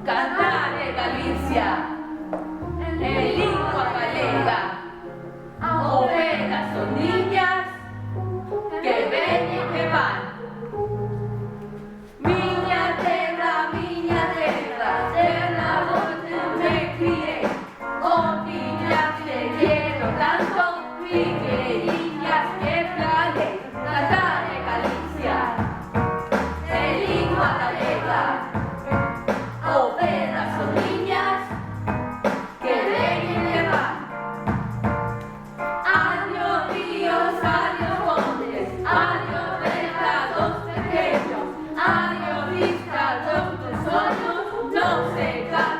cantare Galicia, en lingua galega, ovejas son niñas que ven y que van. Miña terra, terra donde me crié, niñas te quiero tanto, mi queridas que plane, cantare Galicia, en lingua galega. Ovejas son niñas que ven y que van. Adiós ríos, adiós montes, adiós mercados pequeños, adiós vistas, tus sueños no se cansan.